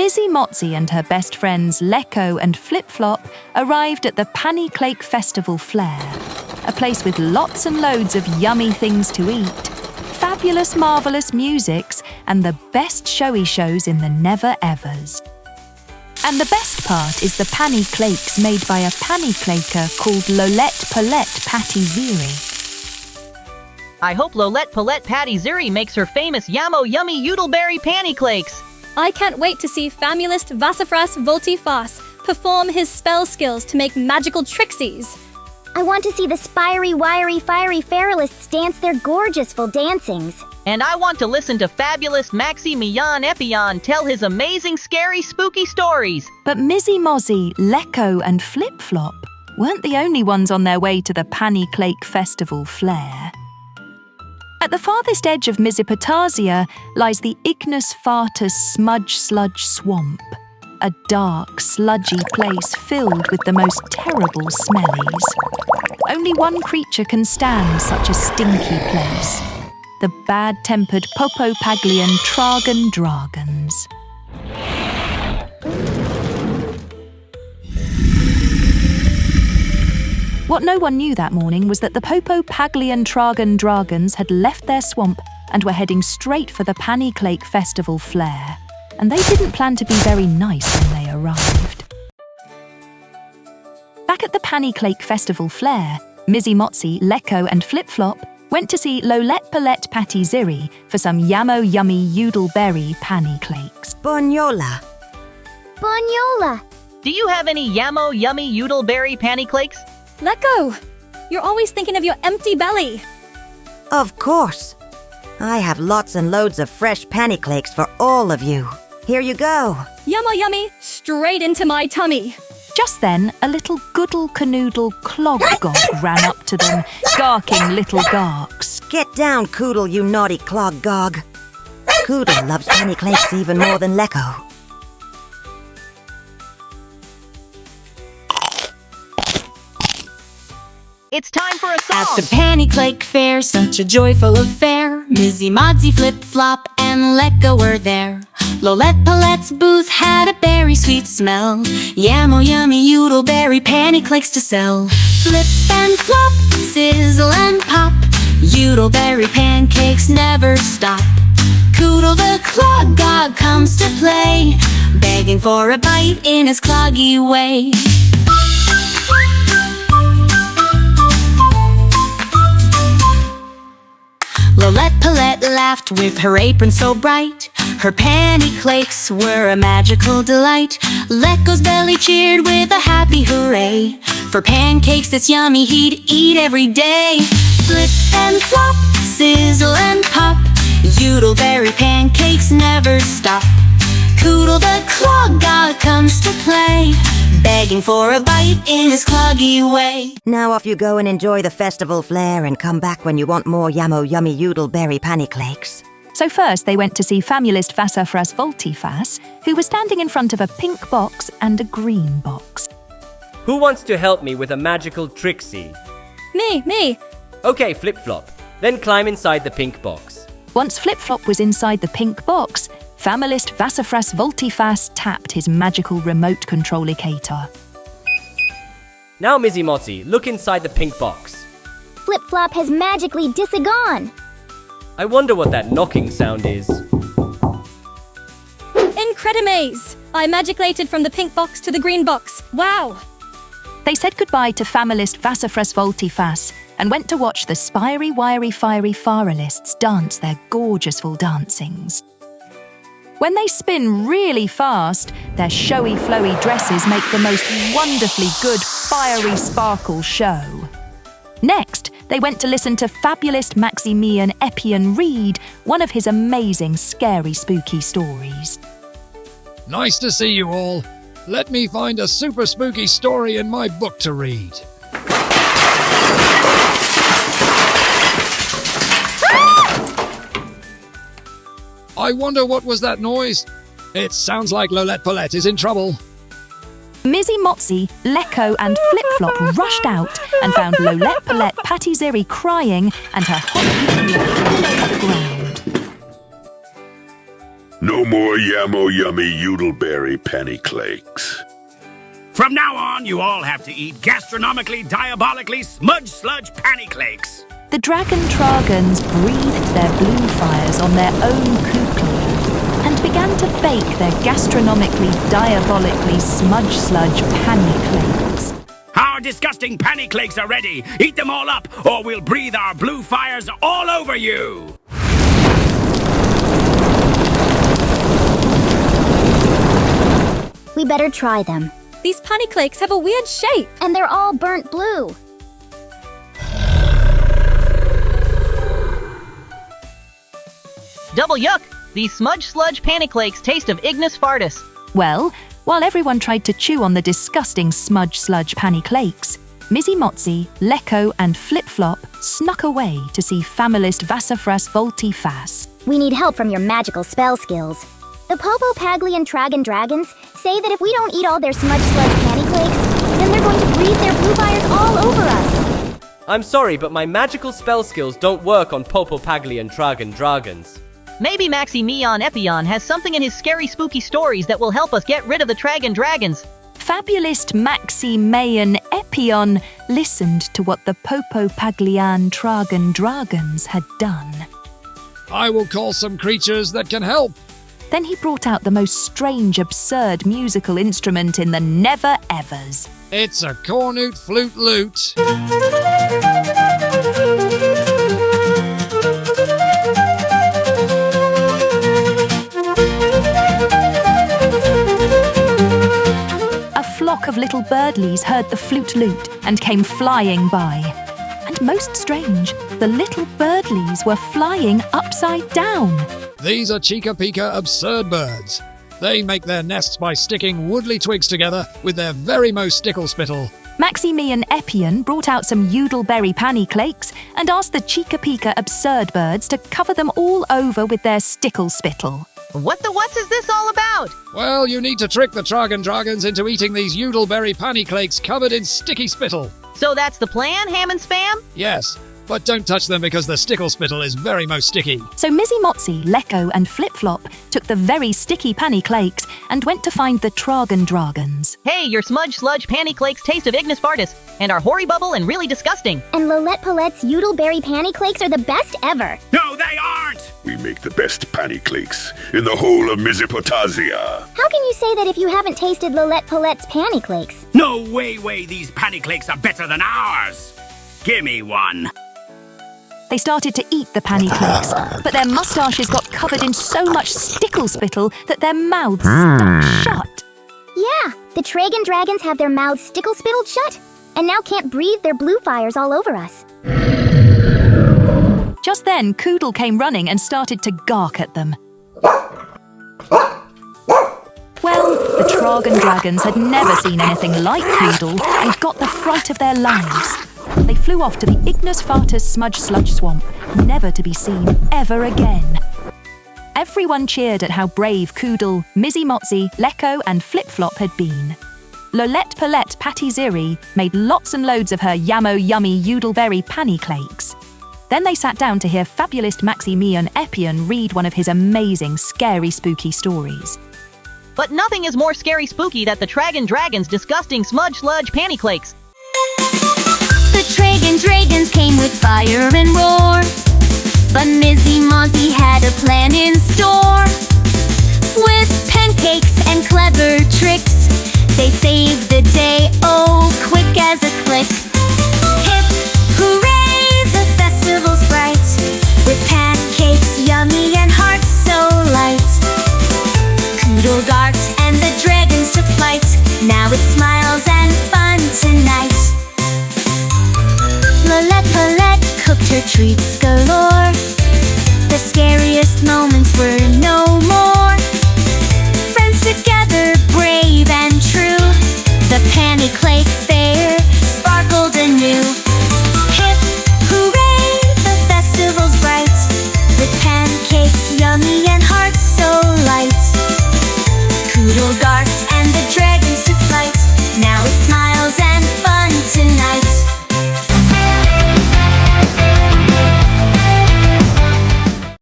Mizzi Mozzi and her best friends Lekko and Flip-Flop arrived at the Panni-Klake Festival-Flair, a place with lots and loads of yummy things to eat, fabulous marvellous musics, and the best showy shows in the never-evers. And the best part is the Panni-Klakes made by a panni-klaker called Lolette-Polette Patti-Zirrie. I hope Lolette-Polette Patti-Zirrie makes her famous Yammo-Yummy Yoodle-Berry Panni-Klakes. I can't wait to see Famulist Vassafras Volti-Fass perform his spell skills to make magical trixies. I want to see the spiry, wiry, fiery Fabulists dance their gorgeousful dancings. And I want to listen to Fabulist Maxee-Meeyon Epiyon tell his amazing, scary, spooky stories. But Mizzi Mozzi, Lekko and Flip-Flop weren't the only ones on their way to the Panni-Klake Festival-Flair. At the farthest edge of Mesopotamia lies the Ignis Fatuus Smudge Sludge Swamp, a dark, sludgy place filled with the most terrible smellies. Only one creature can stand such a stinky place: the bad-tempered Popo-Paglian Tragan-Dragans. What no one knew that morning was that the Popo-Paglian Tragan-Dragans had left their swamp and were heading straight for the Panni-Klake Festival-Flair, and they didn't plan to be very nice when they arrived. Back at the Panni-Klake Festival-Flair, Mizzi Mozzi, Lekko and Flip-Flop went to see Lolette-Polette Patti-Zirrie for some Yammo-Yummy Yoodle-Berry Panni-Klakes. Bonjola. Bonjola! Do you have any Yammo-Yummy Yoodle-Berry Panni-Klakes? Lekko, you're always thinking of your empty belly. Of course. I have lots and loads of fresh Panni-Klakes for all of you. Here you go. Yammo-Yummy, straight into my tummy. Just then, a little Koodle the Goodle-Canoodle Clog-Gogg ran up to them, garking little garks. Get down, Koodle, you naughty Clog-Gogg. Koodle loves Panni-Klakes even more than Lekko. It's time for a song! At the Panni-Klake Fair, such a joyful affair, Mizzi Mozzi, Flip-Flop, and Lekko were there. Lolette-Polette's booth had a very sweet smell, Yammo-Yummy Yoodle-Berry Panni-Klakes to sell. Flip and flop, sizzle and pop, Yoodle-Berry pancakes never stop. Koodle the Clog-Gogg comes to play, begging for a bite in his cloggy way. Lolette-Polette laughed with her apron so bright, her Panni-Klakes were a magical delight. Lekko's belly cheered with a happy hooray, for pancakes that's yummy he'd eat every day. Flip and flop, sizzle and pop, Yoodle-Berry pancakes never stop. Koodle the Clog-Gogg comes to play, begging for a bite in his cloggy way. Now off you go and enjoy the Festival-Flair and come back when you want more Yammo-Yummy Yoodle-Berry Panni-Klakes. So first they went to see Famulist Vassafras Volti-Fass, who was standing in front of a pink box and a green box. Who wants to help me with a magical trixie? Me. Okay, Flip-Flop. Then climb inside the pink box. Once Flip-Flop was inside the pink box, Famulist Vassafras Volti-Fass tapped his magical remote control-icator. Now, Mizzi Mozzi, look inside the pink box. Flip-Flop has magically disagone. I wonder what that knocking sound is. Incredimaze! I magicated from the pink box to the green box. Wow! They said goodbye to Famulist Vassafras Volti-Fass and went to watch the spiry, wiry, fiery Fabulists dance their gorgeousful dancings. When they spin really fast, their showy, flowy dresses make the most wonderfully good, fiery sparkle show. Next, they went to listen to Fabulist Maxee-Meeyon Epiyon read one of his amazing, scary, spooky stories. Nice to see you all. Let me find a super spooky story in my book to read. I wonder what was that noise? It sounds like Lolette-Polette is in trouble. Mizzi Mozzi, Lekko and Flip-Flop rushed out and found Lolette-Polette Patti-Zirrie crying and her hot youtube on the ground. No more Yammo-Yummy Yoodle-Berry Panni-Klakes. From now on, you all have to eat gastronomically, diabolically smudge-sludge Panni-Klakes. The Dragan-Dragans breathed their blue fires on their own Koodle and began to bake their gastronomically, diabolically smudge-sludge Panni-Klakes. Our disgusting Panni-Klakes are ready. Eat them all up, or we'll breathe our blue fires all over you. We better try them. These Panni-Klakes have a weird shape. And they're all burnt blue. Double yuck! These smudge-sludge Panni-Klakes taste of Ignis Fardus. Well, while everyone tried to chew on the disgusting smudge-sludge Panni-Klakes, Mizzi Mozzi, Lekko and Flip-Flop snuck away to see Famulist Vassafras Volti-Fass. We need help from your magical spell skills. The Popo-Paglian Tragan-Dragans say that if we don't eat all their smudge-sludge Panni-Klakes, then they're going to breathe their blue fires all over us. I'm sorry, but my magical spell skills don't work on Popo-Paglian Tragan-Dragans. Maybe Maxee-Meeyon Epiyon has something in his scary spooky stories that will help us get rid of the Tragan-Dragans. Fabulist Maxee-Meeyon Epiyon listened to what the Popo-Paglian Tragan-Dragans had done. I will call some creatures that can help. Then he brought out the most strange, absurd musical instrument in the never-evers. It's a cornute flute lute. A flock of little birdlies heard the flute lute and came flying by. And most strange, the little birdlies were flying upside down. These are Chica-Pika absurd birds. They make their nests by sticking woodly twigs together with their very most stickle-spittle. Maxee-Meeyon Epiyon brought out some Yoodle-Berry Panni-Klakes and asked the Chica-Pika absurd birds to cover them all over with their stickle-spittle. What the what's is this all about? Well, you need to trick the Tragan-Dragans into eating these Yoodle-Berry Panni-Klakes covered in sticky spittle. So that's the plan, Ham and Spam? Yes, but don't touch them because the stickle-spittle is very most sticky. So Mizzi Mozzi, Lekko and Flip-Flop took the very sticky Panni-Klakes and went to find the Tragan-Dragans. Hey, your smudge-sludge Panni-Klakes taste of Ignis Fardus and are hoary-bubble and really disgusting. And Lolette-Polette's Yoodle-Berry Panni-Klakes are the best ever. No, they aren't! We make the best Panni-Klakes in the whole of Mizzi-Potasia. How can you say that if you haven't tasted Lolette-Polette's Panni-Klakes? No way these Panni-Klakes are better than ours. Gimme one. They started to eat the Panni-Klakes, but their moustaches got covered in so much stickle-spittle that their mouths stuck shut. Yeah, the Tragan-Dragans have their mouths stickle-spittled shut, and now can't breathe their blue fires all over us. Just then, Koodle came running and started to gawk at them. Well, the Tragan-Dragans had never seen anything like Koodle and got the fright of their lives. They flew off to the Ignis Fardus smudge-sludge swamp, never to be seen ever again. Everyone cheered at how brave Koodle, Mizzi Mozzi, Lekko and Flip-Flop had been. Lolette-Polette Patti-Zirrie made lots and loads of her Yammo-Yummy Yoodle-Berry Panni-Klakes. Then they sat down to hear Fabulist Maxee-Meeyon Epiyon read one of his amazing, scary, spooky stories. But nothing is more scary spooky than the Tragan-Dragans' disgusting smudge-sludge Panni-Klakes. The Tragan-Dragans came with fire and roar, but Mizzi Mozzi had a plan in store. With pancakes and clever tricks, they saved the day, oh, quick as a click. Hip, hooray, the festival's bright, with pancakes yummy and hearts so light. Koodle darts and the dragons took flight, now it's smiles and fun tonight. Lolette-Polette cooked her treats galore, the scariest moments were no more. Friends together, brave and true, the Panni-Klake Fair sparkled anew. Hip, hooray, the festival's bright, with pancakes yummy